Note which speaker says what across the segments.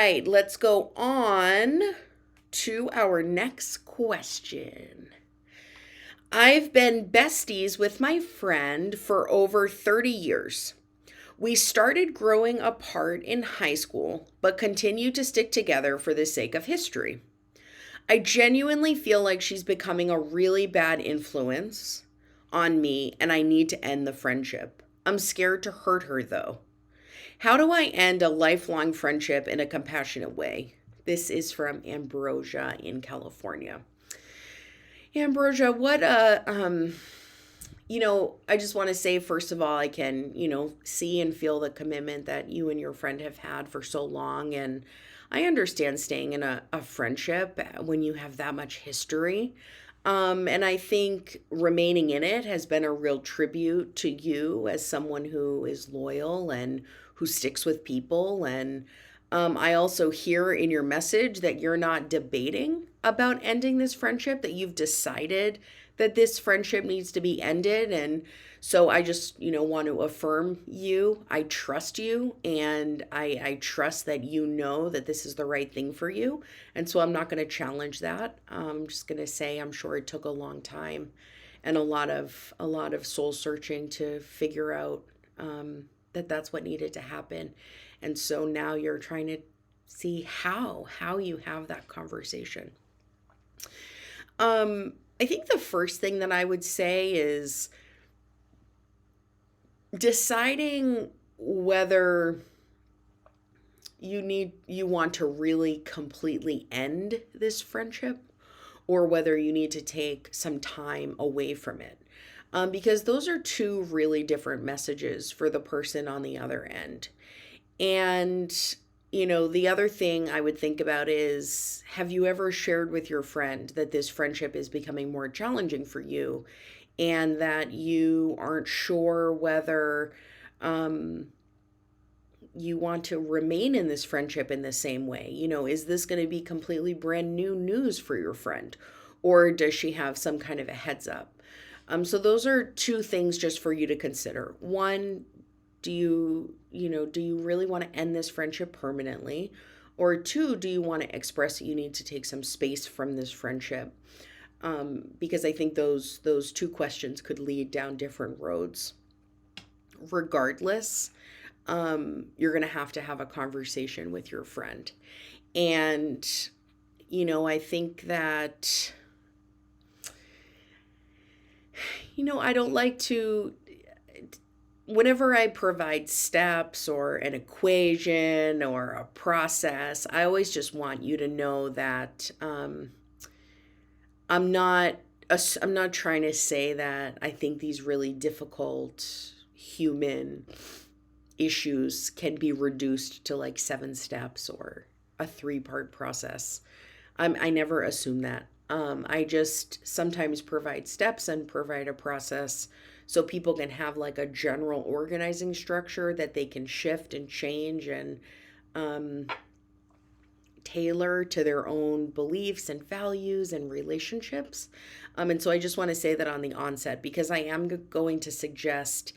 Speaker 1: right, let's go on to our next question. I've been besties with my friend for over 30 years. We started growing apart in high school, but continue to stick together for the sake of history. I genuinely feel like she's becoming a really bad influence on me, and I need to end the friendship. I'm scared to hurt her, though. How do I end a lifelong friendship in a compassionate way? This is from Ambrosia in California. Ambrosia, I just want to say, first of all, I can, see and feel the commitment that you and your friend have had for so long. And I understand staying in a friendship when you have that much history. And I think remaining in it has been a real tribute to you as someone who is loyal and who sticks with people. And I also hear in your message that you're not debating about ending this friendship, that you've decided that this friendship needs to be ended. And so I just, want to affirm you. I trust you, and I trust that you know that this is the right thing for you. And so I'm not going to challenge that. I'm just going to say I'm sure it took a long time and a lot of soul searching to figure out that that's what needed to happen. And so now you're trying to see how you have that conversation. I think the first thing that I would say is deciding whether you want to really completely end this friendship, or whether you need to take some time away from it. Because those are two really different messages for the person on the other end. And, the other thing I would think about is, have you ever shared with your friend that this friendship is becoming more challenging for you, and that you aren't sure whether you want to remain in this friendship in the same way? Is this going to be completely brand new news for your friend? Or does she have some kind of a heads up? So those are two things just for you to consider. One, do you really want to end this friendship permanently? Or two, do you want to express that you need to take some space from this friendship? Because I think those two questions could lead down different roads. Regardless, you're going to have a conversation with your friend. And, I think that, I don't like to, whenever I provide steps or an equation or a process, I always just want you to know that I'm not I'm not trying to say that I think these really difficult human issues can be reduced to like 7 steps or a 3-part process. I never assume that. I just sometimes provide steps and provide a process so people can have like a general organizing structure that they can shift and change and um, tailor to their own beliefs and values and relationships. And so I just want to say that on the onset, because I am going to suggest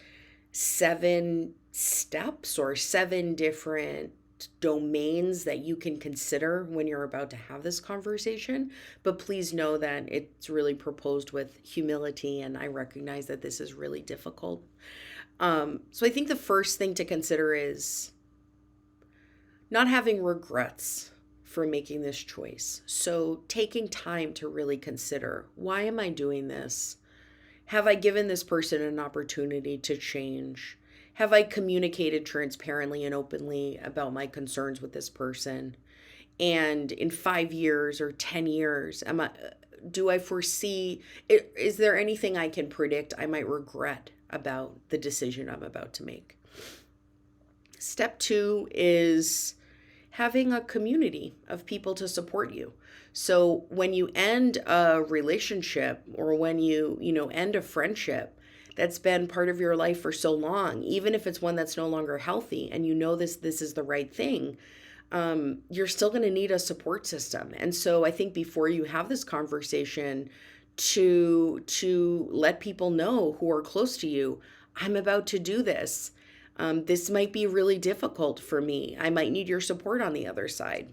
Speaker 1: 7 steps or 7 different domains that you can consider when you're about to have this conversation. But please know that it's really proposed with humility, and I recognize that this is really difficult. So I think the first thing to consider is not having regrets for making this choice. So taking time to really consider, why am I doing this? Have I given this person an opportunity to change? Have I communicated transparently and openly about my concerns with this person? And in 5 years or 10 years, do I foresee, is there anything I can predict I might regret about the decision I'm about to make? Step two is having a community of people to support you. So when you end a relationship, or when you end a friendship that's been part of your life for so long, even if it's one that's no longer healthy, and this is the right thing, you're still going to need a support system. And so I think before you have this conversation, to let people know who are close to you, I'm about to do this. This might be really difficult for me. I might need your support on the other side.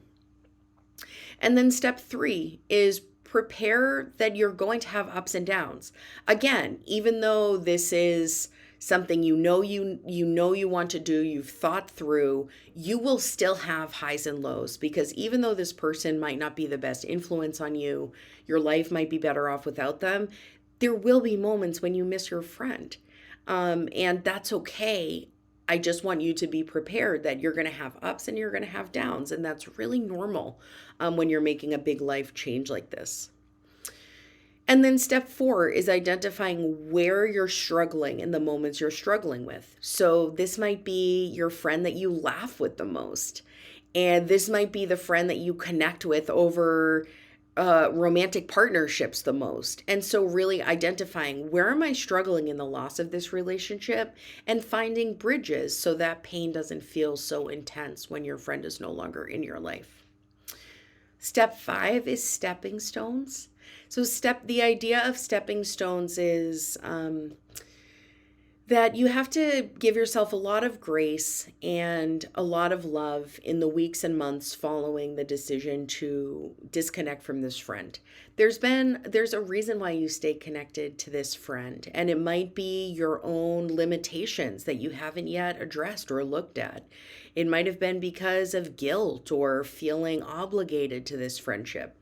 Speaker 1: And then step 3 is prepare that you're going to have ups and downs. Again, even though this is something you want to do, you've thought through, you will still have highs and lows, because even though this person might not be the best influence on you, your life might be better off without them, there will be moments when you miss your friend. And that's okay. I just want you to be prepared that you're going to have ups and you're going to have downs. And that's really normal when you're making a big life change like this. And then step 4 is identifying where you're struggling in the moments you're struggling with. So this might be your friend that you laugh with the most. And this might be the friend that you connect with over romantic partnerships the most. And so really identifying, where am I struggling in the loss of this relationship, and finding bridges so that pain doesn't feel so intense when your friend is no longer in your life. Step 5 is stepping stones. So the idea of stepping stones is that you have to give yourself a lot of grace and a lot of love in the weeks and months following the decision to disconnect from this friend. There's a reason why you stay connected to this friend, and it might be your own limitations that you haven't yet addressed or looked at. It might have been because of guilt or feeling obligated to this friendship.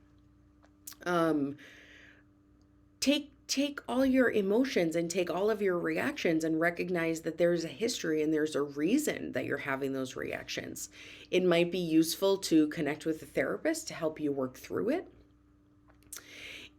Speaker 1: Take all your emotions and take all of your reactions and recognize that there's a history and there's a reason that you're having those reactions. It might be useful to connect with a therapist to help you work through it.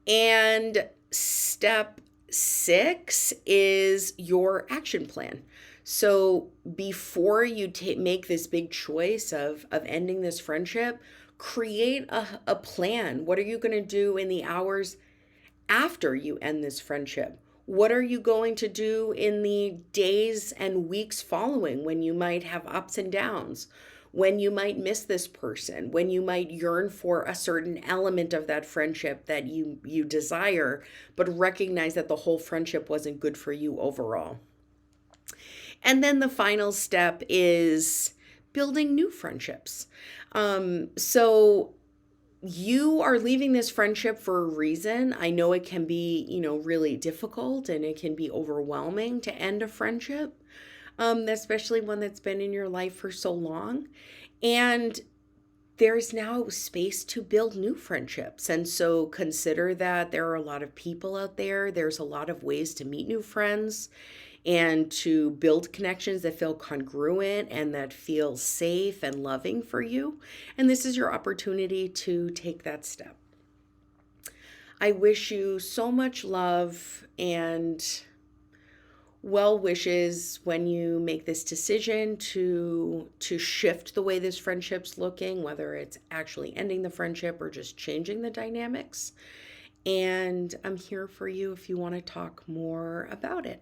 Speaker 1: And step 6 is your action plan. So before you make this big choice of ending this friendship, create a plan. What are you going to do in the hours after you end this friendship? What are you going to do in the days and weeks following, when you might have ups and downs, when you might miss this person, when you might yearn for a certain element of that friendship that you desire, but recognize that the whole friendship wasn't good for you overall? And then the final step is building new friendships. So you are leaving this friendship for a reason. I know it can be, really difficult, and it can be overwhelming to end a friendship, especially one that's been in your life for so long. And there's now space to build new friendships. And so consider that there are a lot of people out there. There's a lot of ways to meet new friends and to build connections that feel congruent and that feel safe and loving for you. And this is your opportunity to take that step. I wish you so much love and well wishes when you make this decision to shift the way this friendship's looking, whether it's actually ending the friendship or just changing the dynamics. And I'm here for you if you want to talk more about it.